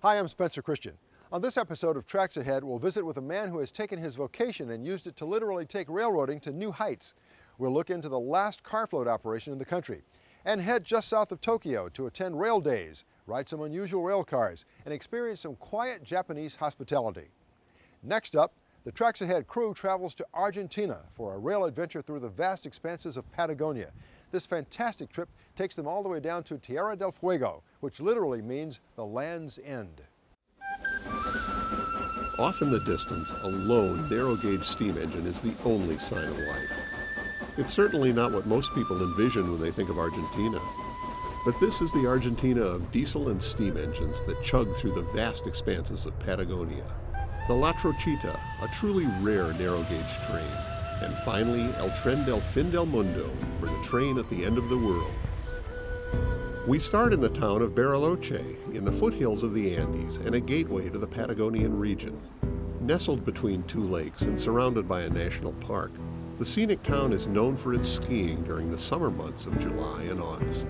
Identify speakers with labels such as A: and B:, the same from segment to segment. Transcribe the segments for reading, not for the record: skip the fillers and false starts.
A: Hi, I'm Spencer Christian. On this episode of Tracks Ahead, we'll visit with a man who has taken his vocation and used it to literally take railroading to new heights. We'll look into the last car float operation in the country and head just south of Tokyo to attend rail days, ride some unusual rail cars, and experience some quiet Japanese hospitality. Next up, the Tracks Ahead crew travels to Argentina for a rail adventure through the vast expanses of Patagonia. This fantastic trip takes them all the way down to Tierra del Fuego, which literally means the land's end.
B: Off in the distance, a lone, narrow-gauge steam engine is the only sign of life. It's certainly not what most people envision when they think of Argentina. But this is the Argentina of diesel and steam engines that chug through the vast expanses of Patagonia. The La Trochita, a truly rare narrow-gauge train. And finally, El Tren del Fin del Mundo, or the train at the end of the world. We start in the town of Bariloche, in the foothills of the Andes and a gateway to the Patagonian region. Nestled between two lakes and surrounded by a national park, the scenic town is known for its skiing during the summer months of July and August.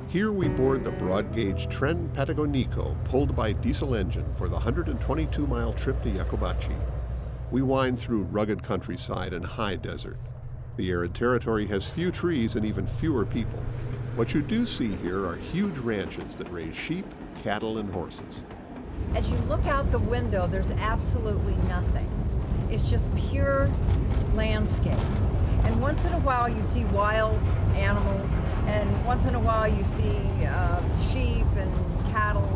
B: Here we board the broad-gauge Tren Patagonico, pulled by diesel engine for the 122-mile trip to Yacobachi. We wind through rugged countryside and high desert. The arid territory has few trees and even fewer people. What you do see here are huge ranches that raise sheep, cattle, and horses.
C: As you look out the window, there's absolutely nothing. It's just pure landscape. And once in a while you see wild animals, and once in a while you see sheep and cattle.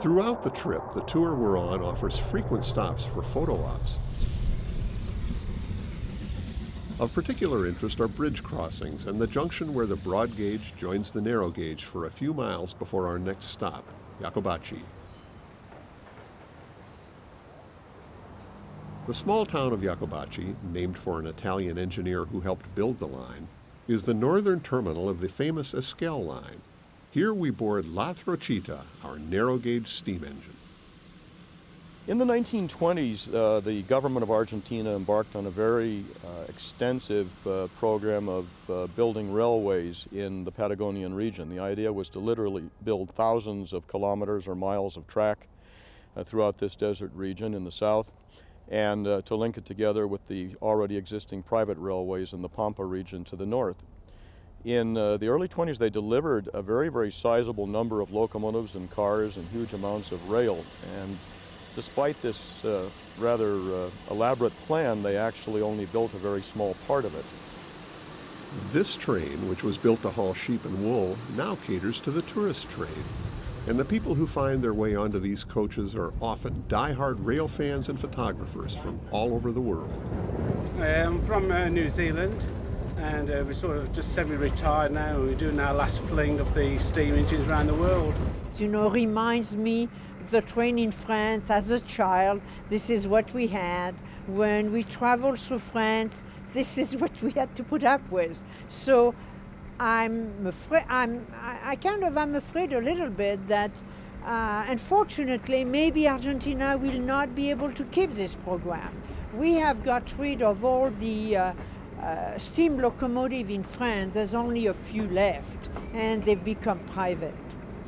B: Throughout the trip, the tour we're on offers frequent stops for photo ops. Of particular interest are bridge crossings and the junction where the broad gauge joins the narrow gauge for a few miles before our next stop, Yacobachi. The small town of Yacobachi, named for an Italian engineer who helped build the line, is the northern terminal of the famous Esquel line. Here we board La Trochita, our narrow-gauge steam engine.
D: In the 1920s, the government of Argentina embarked on a very extensive program of building railways in the Patagonian region. The idea was to literally build thousands of kilometers or miles of track throughout this desert region in the south, and to link it together with the already existing private railways in the Pampa region to the north. In the early 20s, they delivered a very, very sizable number of locomotives and cars and huge amounts of rail. And despite this rather elaborate plan, they actually only built a very small part of it.
B: This train, which was built to haul sheep and wool, now caters to the tourist trade. And the people who find their way onto these coaches are often die-hard rail fans and photographers from all over the world.
E: I'm from New Zealand. And we're sort of just semi-retired now. We're doing our last fling of the steam engines around the world.
F: You know, reminds me the train in France as a child. This is what we had. When we traveled through France, this is what we had to put up with. So I'm afraid a little bit that unfortunately maybe Argentina will not be able to keep this program. We have got rid of all the steam locomotive in France. There's only a few left, and they've become private.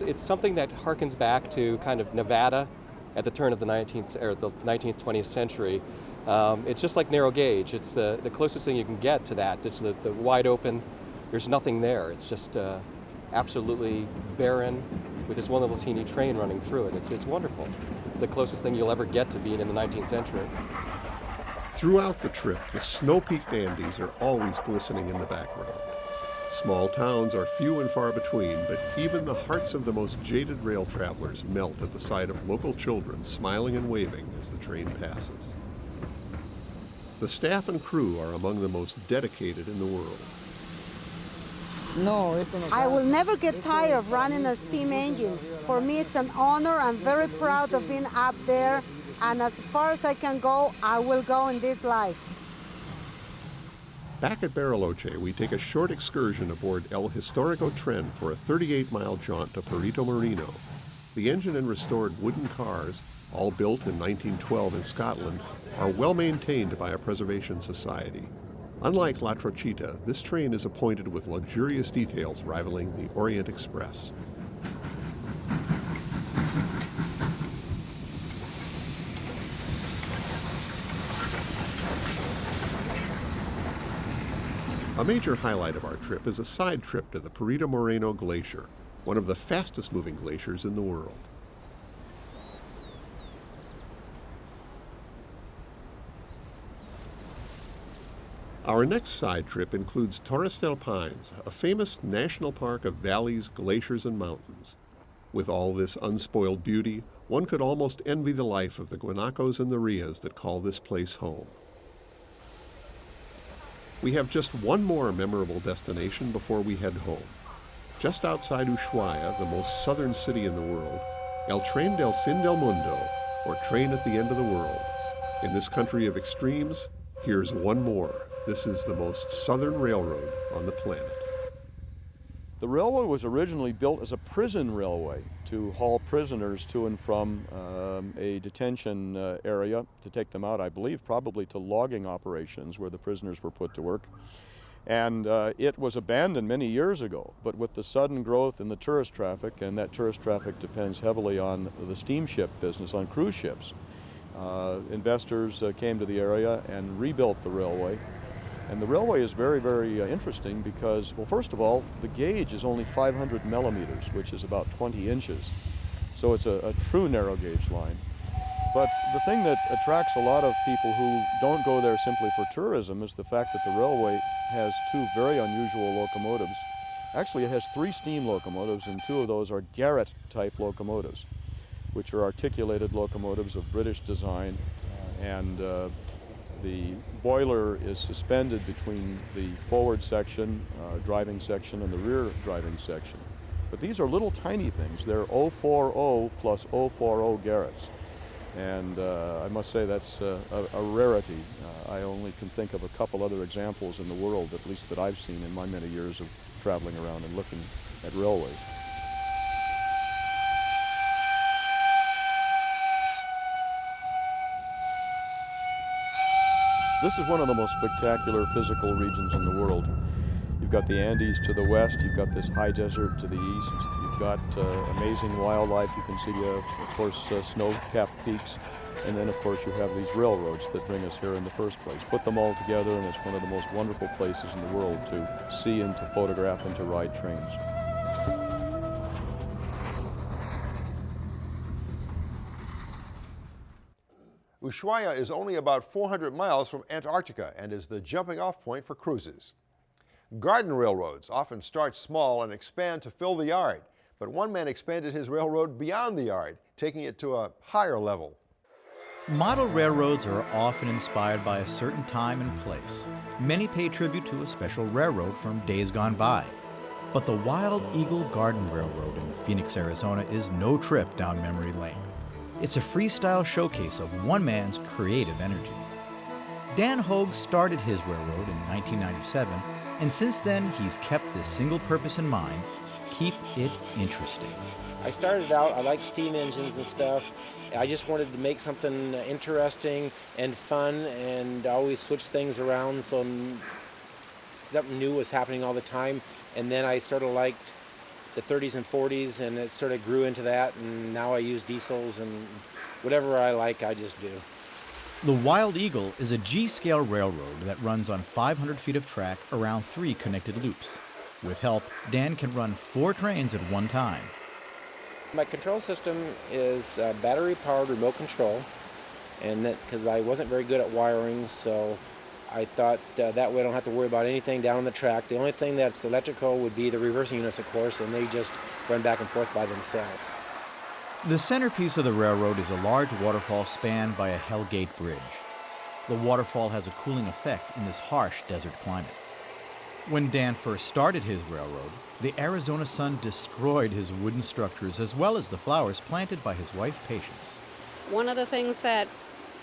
G: It's something that harkens back to kind of Nevada at the turn of the 19th, 20th century. It's just like narrow gauge. It's the closest thing you can get to that. It's the wide open. There's nothing there. It's just absolutely barren with this one little teeny train running through it. It's wonderful. It's the closest thing you'll ever get to being in the 19th century.
B: Throughout the trip, the snow-peaked Andes are always glistening in the background. Small towns are few and far between, but even the hearts of the most jaded rail travelers melt at the sight of local children smiling and waving as the train passes. The staff and crew are among the most dedicated in the world.
H: I will never get tired of running a steam engine. For me, it's an honor. I'm very proud of being up there. And as far as I can go, I will go in this life.
B: Back at Bariloche, we take a short excursion aboard El Historico Tren for a 38-mile jaunt to Perito Moreno. The engine and restored wooden cars, all built in 1912 in Scotland, are well maintained by a preservation society. Unlike La Trochita, this train is appointed with luxurious details rivaling the Orient Express. A major highlight of our trip is a side trip to the Perito Moreno Glacier, one of the fastest moving glaciers in the world. Our next side trip includes Torres del Pines, a famous national park of valleys, glaciers, and mountains. With all this unspoiled beauty, one could almost envy the life of the guanacos and the rias that call this place home. We have just one more memorable destination before we head home. Just outside Ushuaia, the most southern city in the world, El Tren del Fin del Mundo, or Train at the End of the World. In this country of extremes, here's one more. This is the most southern railroad on the planet.
D: The railway was originally built as a prison railway to haul prisoners to and from a detention area to take them out, I believe, probably to logging operations where the prisoners were put to work. And it was abandoned many years ago, but with the sudden growth in the tourist traffic, and that tourist traffic depends heavily on the steamship business, on cruise ships, investors came to the area and rebuilt the railway. And the railway is very, very interesting because, well, first of all, the gauge is only 500 millimeters, which is about 20 inches. So it's a true narrow gauge line. But the thing that attracts a lot of people who don't go there simply for tourism is the fact that the railway has two very unusual locomotives. Actually, it has 3 steam locomotives, and 2 of those are Garrett-type locomotives, which are articulated locomotives of British design, and the boiler is suspended between the forward section, driving section, and the rear driving section. But these are little tiny things. They're 040 plus 040 Garretts. And I must say that's a rarity. I only can think of a couple other examples in the world, at least that I've seen in my many years of traveling around and looking at railways. This is one of the most spectacular physical regions in the world. You've got the Andes to the west, you've got this high desert to the east, you've got amazing wildlife, you can see, of course, snow-capped peaks, and then, of course, you have these railroads that bring us here in the first place. Put them all together, and it's one of the most wonderful places in the world to see and to photograph and to ride trains.
A: Ushuaia is only about 400 miles from Antarctica and is the jumping-off point for cruises. Garden railroads often start small and expand to fill the yard, but one man expanded his railroad beyond the yard, taking it to a higher level.
I: Model railroads are often inspired by a certain time and place. Many pay tribute to a special railroad from days gone by. But the Wild Eagle Garden Railroad in Phoenix, Arizona is no trip down memory lane. It's a freestyle showcase of one man's creative energy. Dan Hogue started his railroad in 1997, and since then he's kept this single purpose in mind: keep it interesting.
J: I started out, I liked steam engines and stuff. I just wanted to make something interesting and fun, and always switch things around so something new was happening all the time. And then I sort of liked the 30s and 40s, and it sort of grew into that, and now I use diesels, and whatever I like, I just do.
I: The Wild Eagle is a G-scale railroad that runs on 500 feet of track around 3 connected loops. With help, Dan can run 4 trains at one time.
J: My control system is battery-powered remote control, and that because I wasn't very good at wiring, so I thought that way I don't have to worry about anything down on the track. The only thing that's electrical would be the reversing units, of course, and they just run back and forth by themselves.
I: The centerpiece of the railroad is a large waterfall spanned by a Hell Gate bridge. The waterfall has a cooling effect in this harsh desert climate. When Dan first started his railroad, the Arizona sun destroyed his wooden structures as well as the flowers planted by his wife, Patience.
K: One of the things that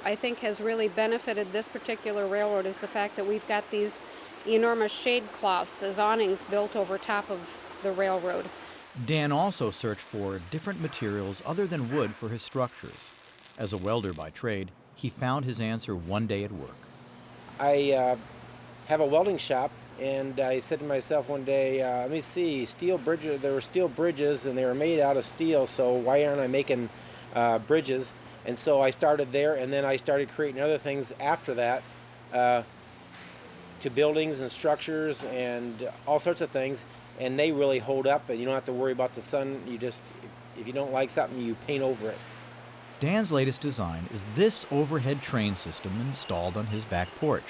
K: I think has really benefited this particular railroad is the fact that we've got these enormous shade cloths as awnings built over top of the railroad.
I: Dan also searched for different materials other than wood for his structures. As a welder by trade, he found his answer one day at work.
J: I have a welding shop, and I said to myself one day, let me see, steel bridges. There were steel bridges, and they were made out of steel, so why aren't I making bridges? And so I started there, and then I started creating other things after that to buildings and structures and all sorts of things, and they really hold up, and you don't have to worry about the sun. You just, if you don't like something, you paint over it.
I: Dan's latest design is this overhead train system installed on his back porch.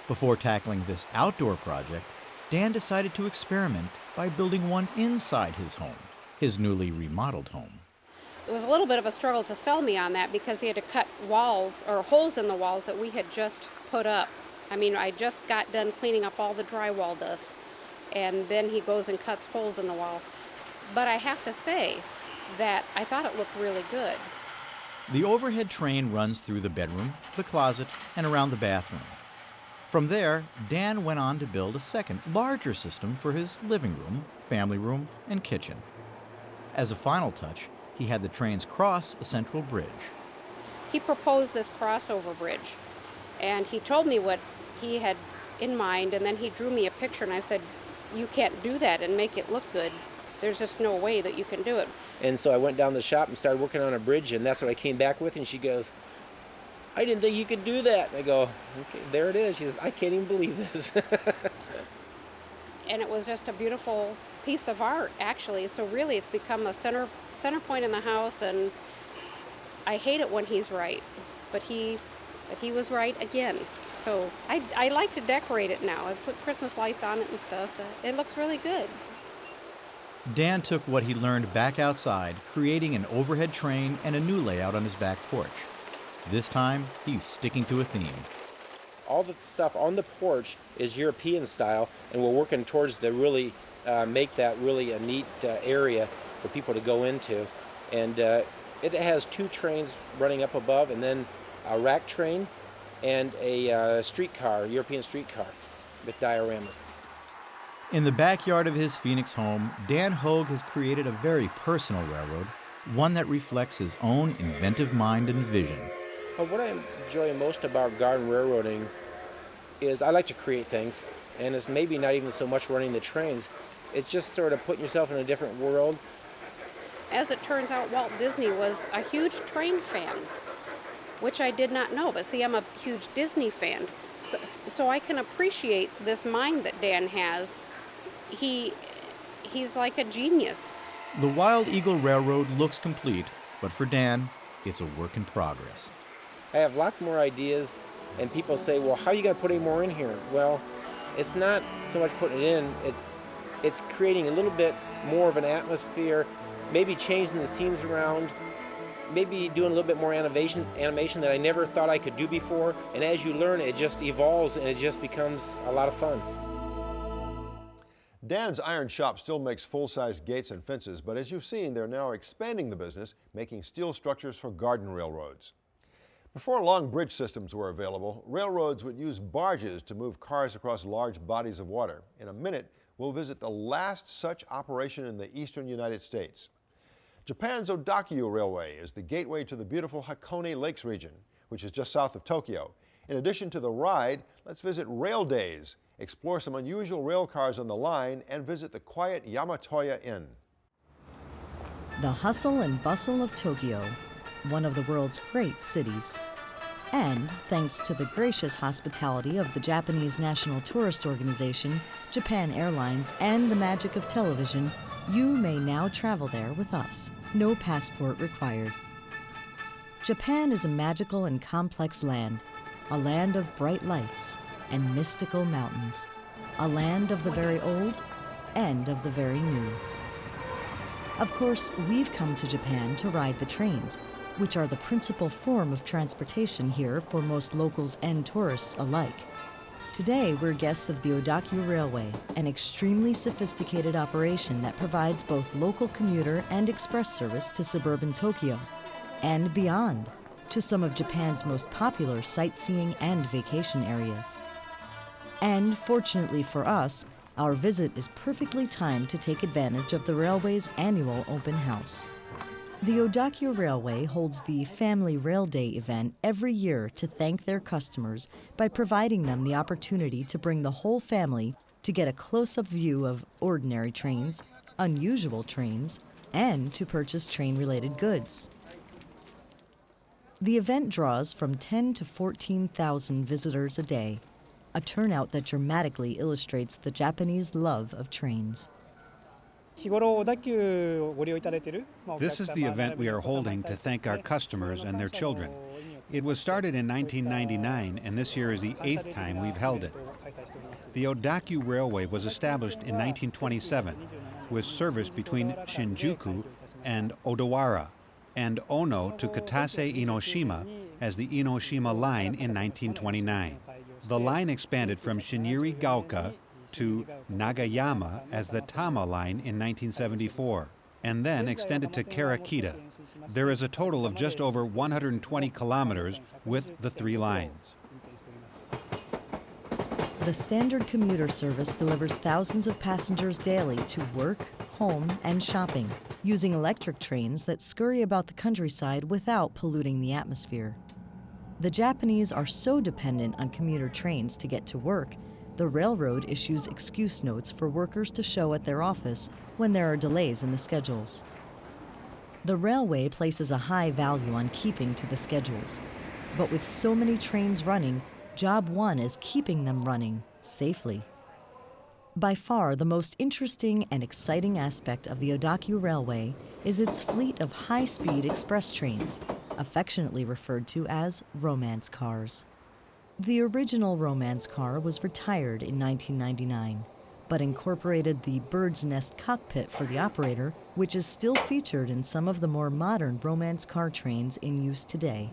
I: Before tackling this outdoor project, Dan decided to experiment by building one inside his home, his newly remodeled home.
K: It was a little bit of a struggle to sell me on that because he had to cut walls or holes in the walls that we had just put up. I mean, I just got done cleaning up all the drywall dust, and then he goes and cuts holes in the wall. But I have to say that I thought it looked really good.
I: The overhead train runs through the bedroom, the closet, and around the bathroom. From there, Dan went on to build a second, larger system for his living room, family room, and kitchen. As a final touch, he had the trains cross a central bridge.
K: He proposed this crossover bridge, and he told me what he had in mind, and then he drew me a picture, and I said, "You can't do that and make it look good. There's just no way that you can do it."
J: And so I went down to the shop and started working on a bridge, and that's what I came back with, and she goes, "I didn't think you could do that." And I go, "Okay, there it is." She says, "I can't even believe this."
K: And it was just a beautiful piece of art, actually. So really, it's become the center point in the house, and I hate it when he's right, but he was right again. So I like to decorate it now. I put Christmas lights on it and stuff. It looks really good.
I: Dan took what he learned back outside, creating an overhead train and a new layout on his back porch. This time, he's sticking to a theme.
J: All the stuff on the porch is European style, and we're working towards to really make that really a neat area for people to go into. And it has 2 trains running up above, and then a rack train and a streetcar, European streetcar with dioramas.
I: In the backyard of his Phoenix home, Dan Hogue has created a very personal railroad, one that reflects his own inventive mind and vision.
J: Well, what I enjoy most about garden railroading is I like to create things, and it's maybe not even so much running the trains. It's just sort of putting yourself in a different world.
K: As it turns out, Walt Disney was a huge train fan, which I did not know. But see, I'm a huge Disney fan, so I can appreciate this mind that Dan has. He's like a genius.
I: The Wild Eagle Railroad looks complete, but for Dan, it's a work in progress.
J: I have lots more ideas, and people say, "Well, how are you going to put any more in here?" Well, it's not so much putting it in, it's creating a little bit more of an atmosphere, maybe changing the scenes around, maybe doing a little bit more animation that I never thought I could do before. And as you learn, it just evolves, and it just becomes a lot of fun.
A: Dan's iron shop still makes full-size gates and fences, but as you've seen, they're now expanding the business, making steel structures for garden railroads. Before long bridge systems were available, railroads would use barges to move cars across large bodies of water. In a minute, we'll visit the last such operation in the eastern United States. Japan's Odakyu Railway is the gateway to the beautiful Hakone Lakes region, which is just south of Tokyo. In addition to the ride, let's visit Rail Days, explore some unusual rail cars on the line, and visit the quiet Yamatoya Inn.
L: The hustle and bustle of Tokyo, one of the world's great cities. And thanks to the gracious hospitality of the Japanese National Tourist Organization, Japan Airlines, and the magic of television, you may now travel there with us. No passport required. Japan is a magical and complex land, a land of bright lights and mystical mountains, a land of the very old and of the very new. Of course, we've come to Japan to ride the trains, which are the principal form of transportation here for most locals and tourists alike. Today, we're guests of the Odakyu Railway, an extremely sophisticated operation that provides both local commuter and express service to suburban Tokyo, and beyond, to some of Japan's most popular sightseeing and vacation areas. And fortunately for us, our visit is perfectly timed to take advantage of the railway's annual open house. The Odakyu Railway holds the Family Rail Day event every year to thank their customers by providing them the opportunity to bring the whole family to get a close-up view of ordinary trains, unusual trains, and to purchase train-related goods. The event draws from 10 to 14,000 visitors a day. a turnout that dramatically illustrates the Japanese love of trains.
M: This is the event we are holding to thank our customers and their children. It was started in 1999, and this year is the 8th time we've held it. The Odakyu Railway was established in 1927 with service between Shinjuku and Odawara, and Ono to Katase Inoshima as the Inoshima Line in 1929. The line expanded from Shinjiri-gaoka to Nagayama as the Tama Line in 1974, and then extended to Karakita. There is a total of just over 120 kilometers with the 3 lines.
L: The standard commuter service delivers thousands of passengers daily to work, home, and shopping, using electric trains that scurry about the countryside without polluting the atmosphere. The Japanese are so dependent on commuter trains to get to work, the railroad issues excuse notes for workers to show at their office when there are delays in the schedules. The railway places a high value on keeping to the schedules, but with so many trains running, job one is keeping them running safely. By far, the most interesting and exciting aspect of the Odakyu Railway is its fleet of high-speed express trains, affectionately referred to as romance cars. The original romance car was retired in 1999, but incorporated the bird's nest cockpit for the operator, which is still featured in some of the more modern romance car trains in use today.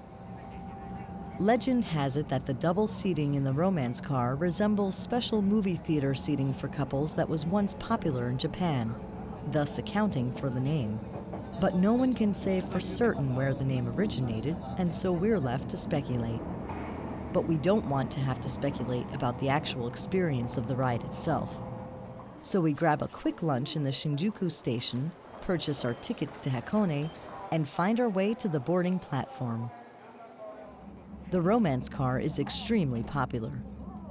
L: Legend has it that the double seating in the romance car resembles special movie theater seating for couples that was once popular in Japan, thus accounting for the name. But no one can say for certain where the name originated, and so we're left to speculate. But we don't want to have to speculate about the actual experience of the ride itself. So we grab a quick lunch in the Shinjuku station, purchase our tickets to Hakone, and find our way to the boarding platform. The romance car is extremely popular.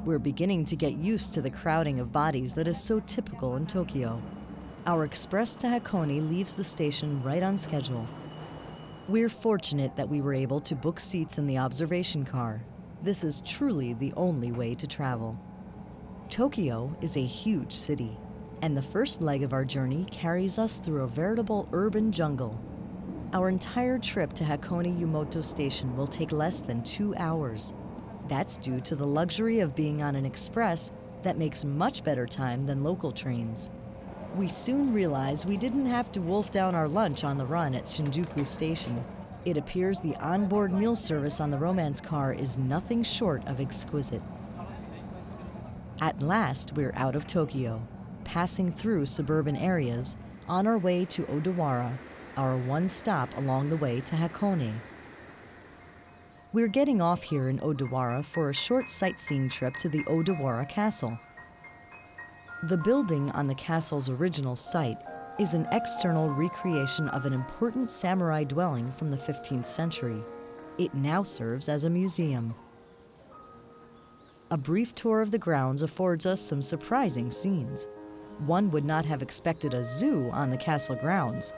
L: We're beginning to get used to the crowding of bodies that is so typical in Tokyo. Our express to Hakone leaves the station right on schedule. We're fortunate that we were able to book seats in the observation car. This is truly the only way to travel. Tokyo is a huge city, and the first leg of our journey carries us through a veritable urban jungle. Our entire trip to Hakone Yumoto Station will take less than 2 hours. That's due to the luxury of being on an express that makes much better time than local trains. We soon realized we didn't have to wolf down our lunch on the run at Shinjuku Station. It appears the onboard meal service on the romance car is nothing short of exquisite. At last, we're out of Tokyo, passing through suburban areas, on our way to Odawara, our one stop along the way to Hakone. We're getting off here in Odawara for a short sightseeing trip to the Odawara Castle. The building on the castle's original site is an external recreation of an important samurai dwelling from the 15th century. It now serves as a museum. A brief tour of the grounds affords us some surprising scenes. One would not have expected a zoo on the castle grounds.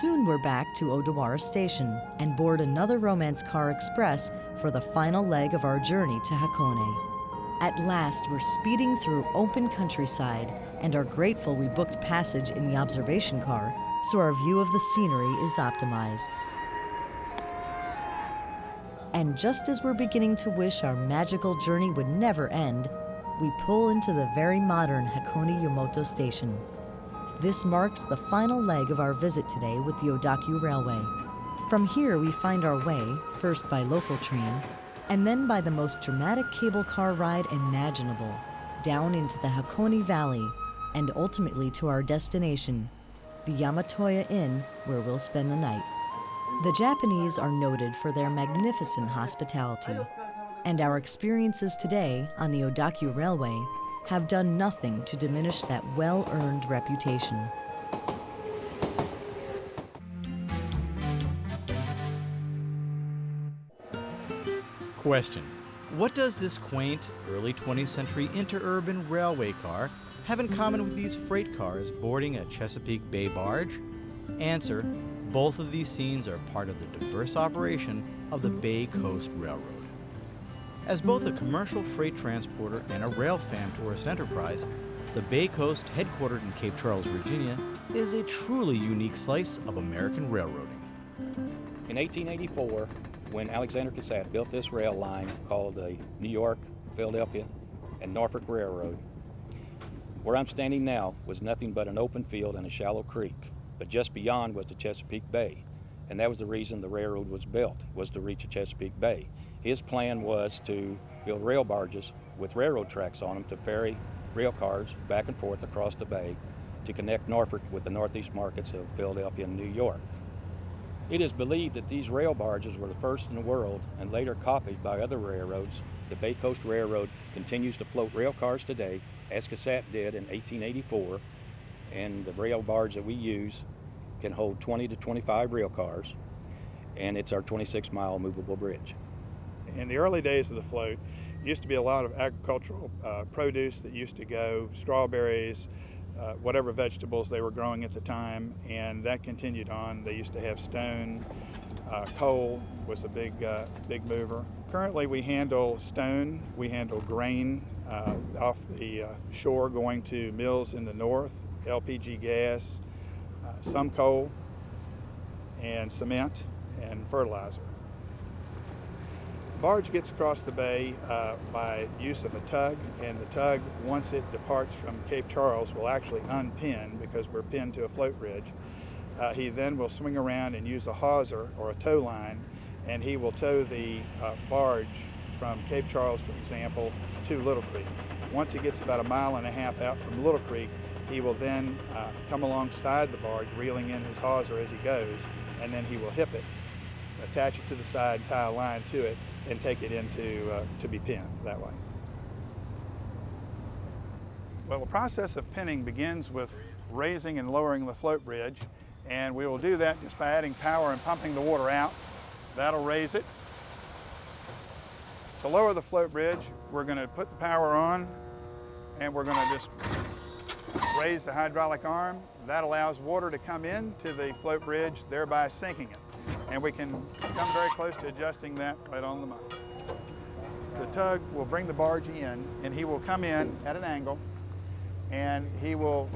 L: Soon we're back to Odawara Station and board another romance car express for the final leg of our journey to Hakone. At last, we're speeding through open countryside and are grateful we booked passage in the observation car so our view of the scenery is optimized. And just as we're beginning to wish our magical journey would never end, we pull into the very modern Hakone Yumoto Station. This marks the final leg of our visit today with the Odakyu Railway. From here, we find our way, first by local train, and then by the most dramatic cable car ride imaginable, down into the Hakone Valley, and ultimately to our destination, the Yamatoya Inn, where we'll spend the night. The Japanese are noted for their magnificent hospitality, and our experiences today on the Odakyu Railway have done nothing to diminish that well-earned reputation.
I: Question: what does this quaint, early 20th century interurban railway car have in common with these freight cars boarding a Chesapeake Bay barge? Answer: both of these scenes are part of the diverse operation of the Bay Coast Railroad. As both a commercial freight transporter and a rail fan tourist enterprise, the Bay Coast, headquartered in Cape Charles, Virginia, is a truly unique slice of American railroading.
N: In 1884, when Alexander Cassatt built this rail line called the New York, Philadelphia, and Norfolk Railroad, where I'm standing now was nothing but an open field and a shallow creek, but just beyond was the Chesapeake Bay, and that was the reason the railroad was built, was to reach the Chesapeake Bay. His plan was to build rail barges with railroad tracks on them to ferry rail cars back and forth across the bay to connect Norfolk with the northeast markets of Philadelphia and New York. It is believed that these rail barges were the first in the world and later copied by other railroads. The Bay Coast Railroad continues to float rail cars today, as Cassatt did in 1884, and the rail barge that we use can hold 20 to 25 rail cars, and it's our 26-mile movable bridge.
O: In the early days of the float, used to be a lot of agricultural produce that used to go, strawberries, whatever vegetables they were growing at the time, and that continued on. They used to have stone, coal was a big mover. Currently we handle stone, we handle grain off the shore going to mills in the north, LPG gas, some coal, and cement and fertilizer. The barge gets across the bay by use of a tug, and the tug, once it departs from Cape Charles, will actually unpin because we're pinned to a float bridge. He then will swing around and use a hawser or a tow line, and he will tow the barge from Cape Charles, for example, to Little Creek. Once he gets about 1.5 miles out from Little Creek, he will then come alongside the barge, reeling in his hawser as he goes, and then he will hip it, attach it to the side, tie a line to it, and take it into to be pinned that way. Well, the process of pinning begins with raising and lowering the float bridge, and we will do that just by adding power and pumping the water out. That'll raise it. To lower the float bridge, we're going to put the power on, and we're going to just raise the hydraulic arm. That allows water to come into the float bridge, thereby sinking it. And we can come very close to adjusting that right on the mount. The tug will bring the barge in, and he will come in at an angle, and we will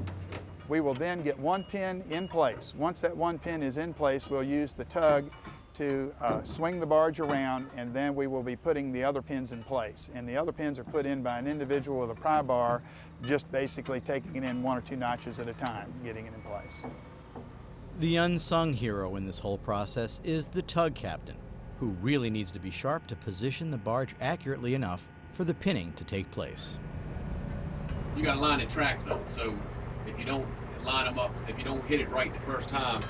O: then get one pin in place. Once that one pin is in place, we'll use the tug to swing the barge around, and then we will be putting the other pins in place. And the other pins are put in by an individual with a pry bar, just basically taking it in 1 or 2 notches at a time, getting it in place.
I: The unsung hero in this whole process is the tug captain, who really needs to be sharp to position the barge accurately enough for the pinning to take place.
P: You got to line the tracks up, so if you don't line them up, if you don't hit it right the first time,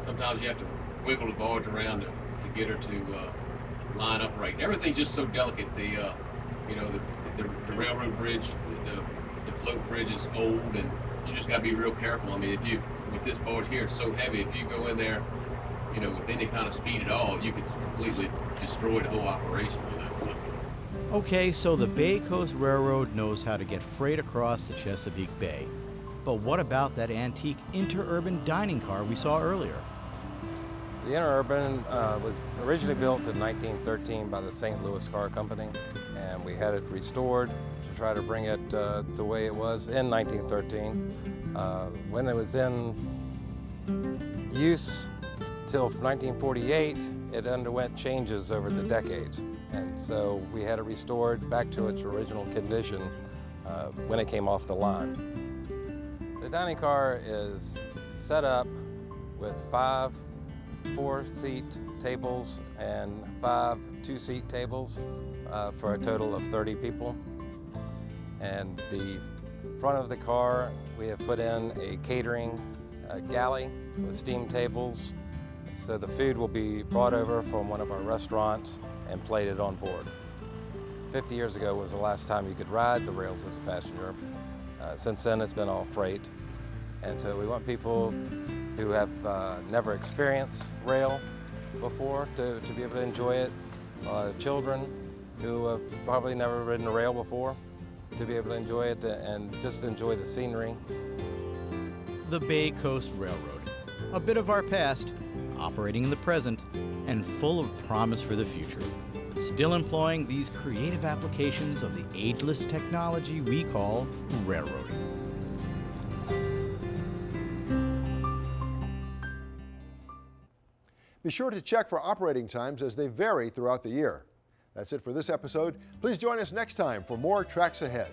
P: sometimes you have to wiggle the barge around to get her to line up right. Everything's just so delicate. The railroad bridge, the float bridge is old, and you just got to be real careful. I mean, with this barge here, it's so heavy. If you go in there, with any kind of speed at all, you could completely destroy the whole operation with that.
I: Okay, so the Bay Coast Railroad knows how to get freight across the Chesapeake Bay. But what about that antique interurban dining car we saw earlier?
Q: The interurban was originally built in 1913 by the St. Louis Car Company, and we had it restored to try to bring it the way it was in 1913. When it was in use till 1948, it underwent changes over the decades, and so we had it restored back to its original condition when it came off the line. The dining car is set up with 5 4-seat tables and 5 2-seat tables for a total of 30 people. And the front of the car, we have put in a catering galley with steam tables. So the food will be brought over from one of our restaurants and plated on board. 50 years ago was the last time you could ride the rails as a passenger. Since then, it's been all freight. And so we want people who have never experienced rail before to be able to enjoy it. Children who have probably never ridden a rail before to be able to enjoy it and just enjoy the scenery.
I: The Bay Coast Railroad, a bit of our past, operating in the present, and full of promise for the future. still employing these creative applications of the ageless technology we call railroading.
A: Be sure to check for operating times as they vary throughout the year. That's it for this episode. Please join us next time for more Tracks Ahead.